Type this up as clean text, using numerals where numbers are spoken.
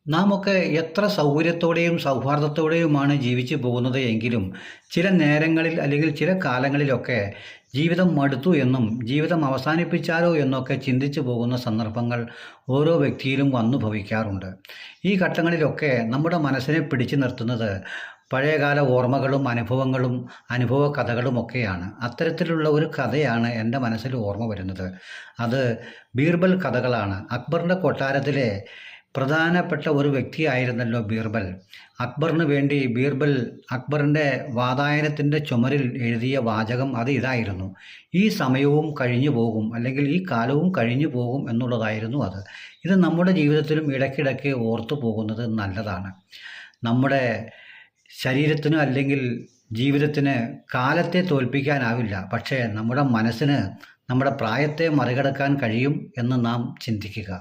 നാമൊക്കെ എത്ര സൗകര്യത്തോടെയും സൗഹാർദ്ദത്തോടെയുമാണ് ജീവിച്ചു പോകുന്നത് എങ്കിലും ചില നേരങ്ങളിൽ അല്ലെങ്കിൽ ചില കാലങ്ങളിലൊക്കെ ജീവിതം മടുത്തു എന്നും ജീവിതം അവസാനിപ്പിച്ചാലോ എന്നൊക്കെ ചിന്തിച്ചു പോകുന്ന സന്ദർഭങ്ങൾ ഓരോ വ്യക്തിയിലും വന്നു ഭവിക്കാറുണ്ട്. ഈ ഘട്ടങ്ങളിലൊക്കെ നമ്മുടെ മനസ്സിനെ പിടിച്ചു നിർത്തുന്നത് പഴയകാല ഓർമ്മകളും അനുഭവങ്ങളും അനുഭവ കഥകളുമൊക്കെയാണ്. അത്തരത്തിലുള്ള ഒരു കഥയാണ് എൻ്റെ മനസ്സിൽ ഓർമ്മ വരുന്നത്. അത് ബീർബൽ കഥകളാണ്. അക്ബറിൻ്റെ കൊട്ടാരത്തിലെ പ്രധാനപ്പെട്ട ഒരു വ്യക്തിയായിരുന്നല്ലോ ബീർബൽ. അക്ബറിന് വേണ്ടി ബീർബൽ അക്ബറിൻ്റെ വാതായനത്തിൻ്റെ ചുമരിൽ എഴുതിയ വാചകം അത് ഇതായിരുന്നു: ഈ സമയവും കഴിഞ്ഞു പോകും, അല്ലെങ്കിൽ ഈ കാലവും കഴിഞ്ഞു പോകും എന്നുള്ളതായിരുന്നു അത്. ഇത് നമ്മുടെ ജീവിതത്തിലും ഇടയ്ക്കിടയ്ക്ക് ഓർത്തു പോകുന്നത് നല്ലതാണ്. നമ്മുടെ ശരീരത്തിന് അല്ലെങ്കിൽ ജീവിതത്തിന് കാലത്തെ തോൽപ്പിക്കാനാവില്ല, പക്ഷേ നമ്മുടെ മനസ്സിന് നമ്മുടെ പ്രായത്തെ മറികടക്കാൻ കഴിയും എന്ന് നാം ചിന്തിക്കുക.